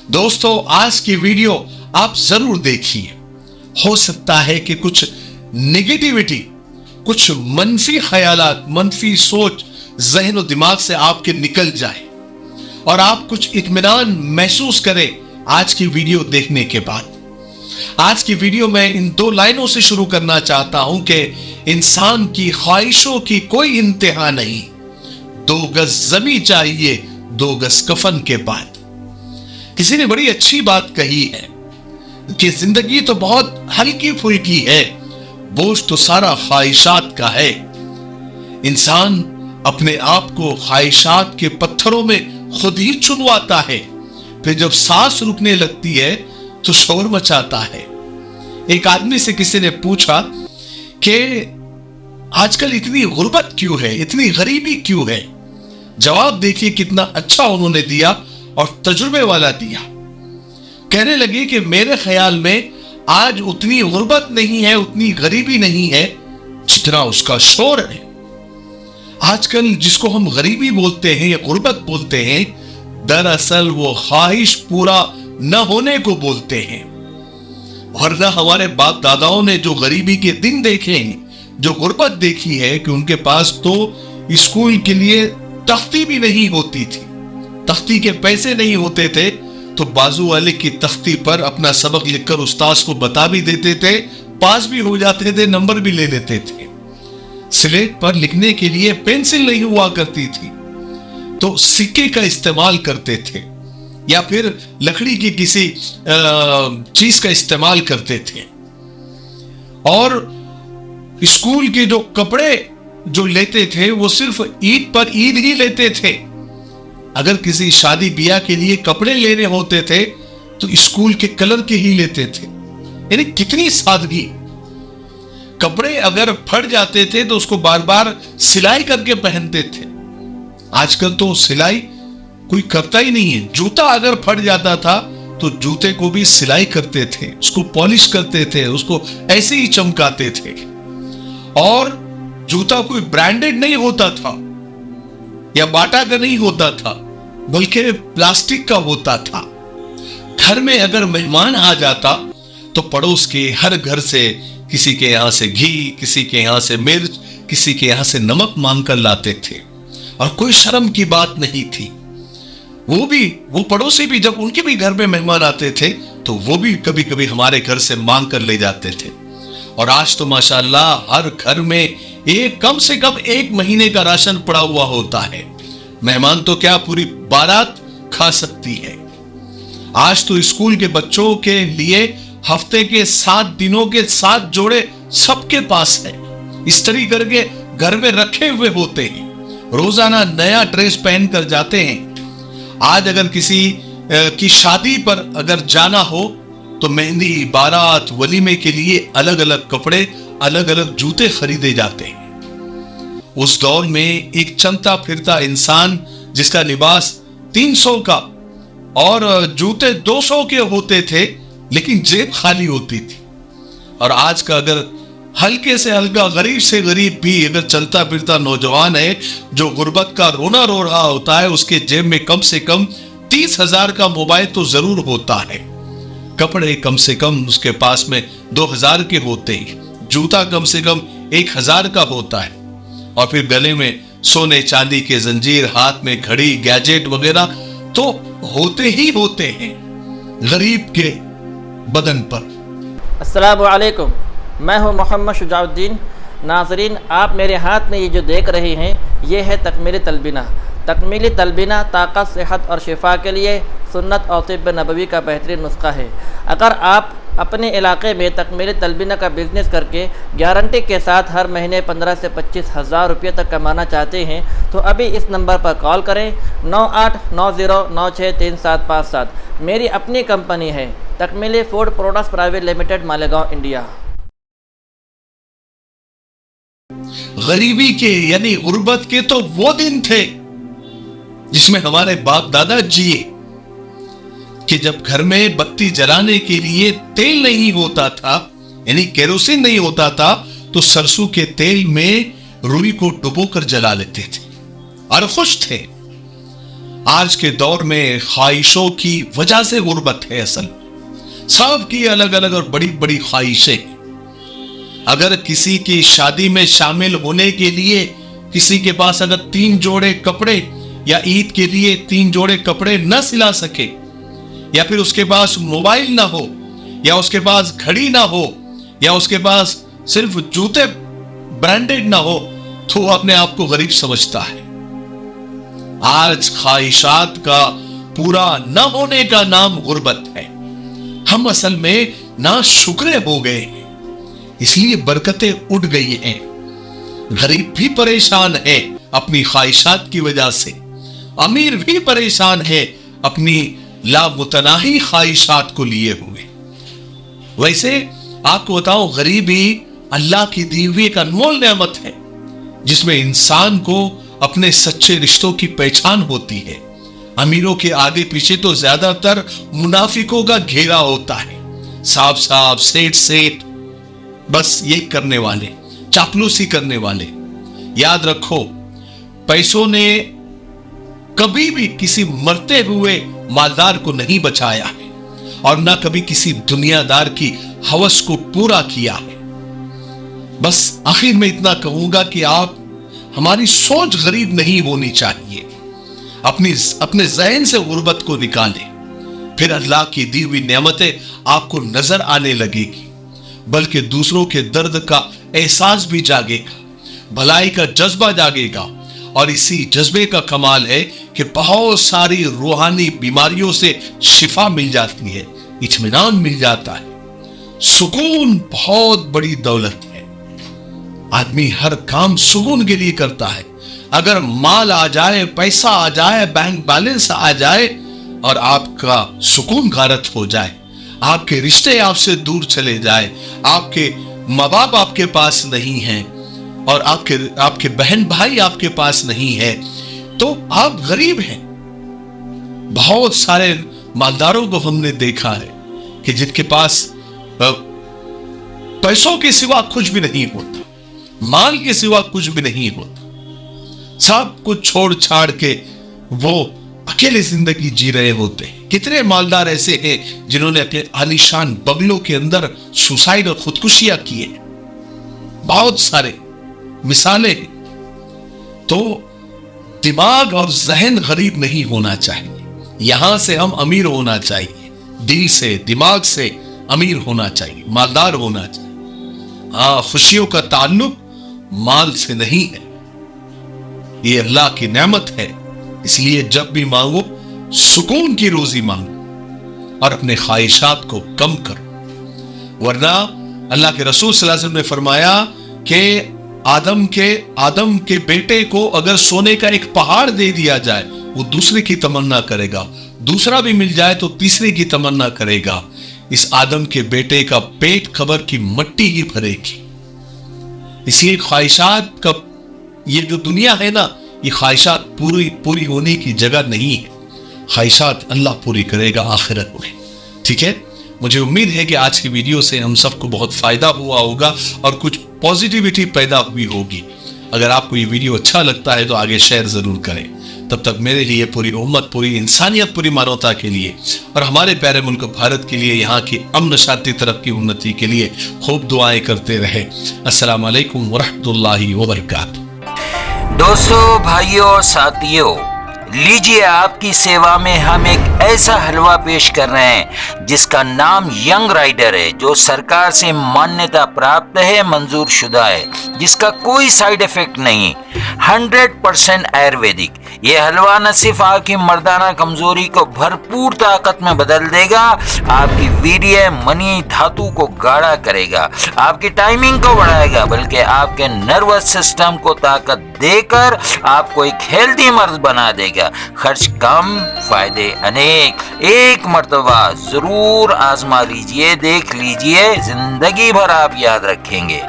दोस्तों, आज की वीडियो आप जरूर देखिए। हो सकता है कि कुछ नेगेटिविटी, कुछ मनफी ख्यालात, मनफी सोच जहन और दिमाग से आपके निकल जाए और आप कुछ इत्मीनान महसूस करें आज की वीडियो देखने के बाद। आज की वीडियो में इन दो लाइनों से शुरू करना चाहता हूं कि इंसान की ख्वाहिशों की कोई इंतहा नहीं, 2 गज जमी चाहिए 2 गज कफन के बाद। किसी ने बड़ी अच्छी बात कही है कि जिंदगी तो बहुत हल्की फुल्की है, बोझ तो सारा ख्वाहिशात का है। इंसान अपने आप को ख्वाहिशात के पत्थरों में खुद ही चुनवाता है, फिर जब सांस रुकने लगती है तो शोर मचाता है। एक आदमी से किसी ने पूछा कि आजकल इतनी गुर्बत क्यों है, इतनी गरीबी क्यों है। जवाब देखिए कितना अच्छा उन्होंने दिया और तजुर्बे वाला दिया। कहने लगे कि मेरे ख्याल में आज उतनी गुर्बत नहीं है, उतनी गरीबी नहीं है जितना उसका शोर है। आजकल जिसको हम गरीबी बोलते हैं या गुर्बत बोलते हैं, दरअसल वो ख्वाहिश पूरा न होने को बोलते हैं। वरना हमारे बाप दादाओं ने जो गरीबी के दिन देखे हैं, जो गुर्बत देखी है कि उनके पास तो स्कूल के लिए तख्ती भी नहीं होती थी, तख्ती के पैसे नहीं होते थे, तो बाजू वाले की तख्ती पर अपना सबक लिखकर उस्ताद को बता भी देते थे, पास भी हो जाते थे, नंबर भी ले लेते थे। स्लेट पर लिखने के लिए पेंसिल नहीं हुआ करती थी, तो सिक्के का इस्तेमाल करते थे या फिर लकड़ी की किसी चीज का इस्तेमाल करते थे। और स्कूल के जो कपड़े जो लेते थे वो सिर्फ ईद पर ईद ही लेते थे। अगर किसी शादी ब्याह के लिए कपड़े लेने होते थे तो स्कूल के कलर के ही लेते थे। यानी कितनी सादगी। कपड़े अगर फट जाते थे तो उसको बार बार सिलाई करके पहनते थे। आजकल तो सिलाई कोई करता ही नहीं है। जूता अगर फट जाता था तो जूते को भी सिलाई करते थे, उसको पॉलिश करते थे, उसको ऐसे ही चमकाते थे। और जूता कोई ब्रांडेड नहीं होता था या बाटा का नहीं होता था, बल्कि प्लास्टिक का होता था। घर में अगर मेहमान आ जाता तो पड़ोस के हर घर से किसी के यहां से घी, किसी के यहां से मिर्च, किसी के यहां से नमक मांग कर लाते थे और कोई शर्म की बात नहीं थी। वो पड़ोसी भी जब उनके भी घर में मेहमान आते थे तो वो भी कभी कभी हमारे घर से मांग कर ले जाते थे। और आज तो माशाल्लाह हर घर में कम से कम 1 महीने का राशन पड़ा हुआ होता है। मेहमान तो क्या पूरी बारात खा सकती है। आज तो स्कूल के बच्चों के लिए हफ्ते के 7 दिनों के 7 जोड़े सबके पास है। इस्त्री करके घर में रखे हुए होते हैं, रोजाना नया ड्रेस पहन कर जाते हैं। आज अगर किसी की शादी पर अगर जाना हो तो मेहंदी, बारात, वलीमे के लिए अलग अलग कपड़े, अलग अलग जूते खरीदे जाते हैं। उस दौर में एक चलता फिरता इंसान जिसका लिबास 300 का और जूते 200 के होते थे, लेकिन जेब खाली होती थी। और आज का अगर हल्के से हल्का, गरीब से गरीब भी अगर चलता फिरता नौजवान है जो गुर्बत का रोना रो रहा होता है, उसके जेब में कम से कम 30,000 का मोबाइल तो जरूर होता है। कपड़े कम से कम उसके पास में 2,000 के होते हैं, जूता कम से कम 1,000 का होता है, और फिर गले में सोने चांदी के जंजीर, हाथ में घड़ी, गैजेट वगैरह तो होते ही होते हैं गरीब के बदन पर। अस्सलामु अलैकुम, मैं हूं मोहम्मद शुजाउद्दीन। नाज़रीन, आप मेरे हाथ में ये जो देख रहे हैं ये है तकमीली तलबीना। तकमीली तलबीना ताकत, सेहत और शिफा के लिए सुन्नत और तिब्ब नबवी का बेहतरीन नुस्खा है। अगर आप अपने इलाके में तकमीली तलबीना का बिज़नेस करके गारंटी के साथ हर महीने 15 से 25 हज़ार रुपये तक कमाना चाहते हैं तो अभी इस नंबर पर कॉल करें 9890963757। मेरी अपनी कंपनी है Takmeeli food products private limited, Malegaon, India. गरीबी के यानी गुर्बत के तो वो दिन थे जिसमें हमारे बाप दादा जिए कि जब घर में बत्ती जलाने के लिए तेल नहीं होता था, यानी केरोसिन नहीं होता था, तो सरसों के तेल में रुई को डुबो कर जला लेते थे और खुश थे। آج کے دور میں خواہشوں کی وجہ سے غربت ہے اصل. سب کی الگ الگ اور بڑی بڑی خواہشیں. اگر کسی کی شادی میں شامل ہونے کے لیے کسی کے پاس اگر 3 جوڑے کپڑے یا عید کے لیے 3 جوڑے کپڑے نہ سلا سکے, یا پھر اس کے پاس موبائل نہ ہو, یا اس کے پاس گھڑی نہ ہو, یا اس کے پاس صرف جوتے برانڈڈ نہ ہو, تو وہ اپنے آپ کو غریب سمجھتا ہے. آج خواہشات کا پورا نہ ہونے کا نام غربت ہے. ہم اصل میں ناشکرے ہو گئے ہیں, اس لیے برکتیں اٹھ گئی ہیں. غریب بھی پریشان ہے اپنی خواہشات کی وجہ سے, امیر بھی پریشان ہے اپنی لامتناہی خواہشات کو لیے ہوئے. ویسے آپ کو بتاؤں, غریبی اللہ کی دی ہوئی ایک انمول نعمت ہے جس میں انسان کو اپنے سچے رشتوں کی پہچان ہوتی ہے. امیروں کے آگے پیچھے تو زیادہ تر منافقوں کا گھیرا ہوتا ہے, صاحب صاحب, سیٹ سیٹ, بس یہ کرنے والے, چاپلوسی کرنے والے. یاد رکھو, پیسوں نے کبھی بھی کسی مرتے ہوئے مالدار کو نہیں بچایا ہے, اور نہ کبھی کسی دنیا دار کی ہوس کو پورا کیا ہے. بس آخر میں اتنا کہوں گا کہ آپ ہماری سوچ غریب نہیں ہونی چاہیے. اپنے ذہن سے غربت کو نکالیں, پھر اللہ کی دی ہوئی نعمتیں آپ کو نظر آنے لگے گی, بلکہ دوسروں کے درد کا احساس بھی جاگے گا, بھلائی کا جذبہ جاگے گا. اور اسی جذبے کا کمال ہے کہ بہت ساری روحانی بیماریوں سے شفا مل جاتی ہے, اطمینان مل جاتا ہے. سکون بہت بڑی دولت ہے. آدمی ہر کام سکون کے لیے کرتا ہے. اگر مال آ جائے, پیسہ آ جائے, بینک بیلنس آ جائے, اور آپ کا سکون غارت ہو جائے, آپ کے رشتے آپ سے دور چلے جائے, آپ کے ماں باپ آپ کے پاس نہیں ہیں, اور آپ کے بہن بھائی آپ کے پاس نہیں ہے, تو آپ غریب ہیں. بہت سارے مالداروں کو ہم نے دیکھا ہے کہ جن کے پاس پیسوں کے سوا کچھ بھی نہیں ہوتا, مال کے سوا کچھ بھی نہیں ہوتا, سب کچھ چھوڑ چھاڑ کے وہ اکیلے زندگی جی رہے ہوتے ہیں. کتنے مالدار ایسے ہیں جنہوں نے اپنے عالیشان بنگلوں کے اندر سوسائڈ اور خودکشیاں کی ہیں, بہت سارے مثالیں ہیں. تو دماغ اور ذہن غریب نہیں ہونا چاہیے, یہاں سے ہم امیر ہونا چاہیے, دل سے دماغ سے امیر ہونا چاہیے, مالدار ہونا چاہیے. ہاں, خوشیوں کا تعلق مال سے نہیں ہے, یہ اللہ کی نعمت ہے. اس لیے جب بھی مانگو سکون کی روزی مانگو اور اپنے خواہشات کو کم کرو. ورنہ اللہ کے رسول صلی اللہ علیہ وسلم نے فرمایا کہ آدم کے بیٹے کو اگر سونے کا ایک پہاڑ دے دیا جائے, وہ دوسرے کی تمنا کرے گا, دوسرا بھی مل جائے تو تیسرے کی تمنا کرے گا. اس آدم کے بیٹے کا پیٹ قبر کی مٹی ہی بھرے گی. اس لیے خواہشات کا یہ جو دنیا ہے نا, یہ خواہشات پوری ہونے کی جگہ نہیں ہے. خواہشات اللہ پوری کرے گا آخرت میں. ٹھیک ہے, مجھے امید ہے کہ آج کی ویڈیو سے ہم سب کو بہت فائدہ ہوا ہوگا اور کچھ پوزیٹیوٹی پیدا ہوئی ہوگی. اگر آپ کو یہ ویڈیو اچھا لگتا ہے تو آگے شیئر ضرور کریں. تب تک میرے لیے, پوری امت, پوری انسانیت, پوری مانوتا کے لیے اور ہمارے پیارے ملک بھارت کے لیے, یہاں کی امن شانتی ترقی انتی کے لیے خوب دعائیں کرتے رہے. السلام علیکم ورحمۃ اللہ وبرکاتہ. دوستو, بھائیوں اور ساتھیوں, لیجیے آپ کی سیوا میں ہم ایک ایسا حلوہ پیش کر رہے ہیں جس کا نام ینگ رائڈر ہے, جو سرکار سے مانیتا پراپت ہے, منظور شدہ ہے, جس کا کوئی سائیڈ ایفیکٹ نہیں, 100% آیورویدک. یہ حلوہ نہ صرف آپ کی مردانہ کمزوری کو بھرپور طاقت میں بدل دے گا, آپ کی ویریہ منی دھاتو کو گاڑھا کرے گا, آپ کی ٹائمنگ کو بڑھائے گا, بلکہ آپ کے نروس سسٹم کو طاقت دے کر آپ کو ایک ہیلتھی مرد بنا دے گا. خرچ کم, فائدے انیک. ایک مرتبہ ضرور آزما لیجئے, دیکھ لیجئے, زندگی بھر آپ یاد رکھیں گے.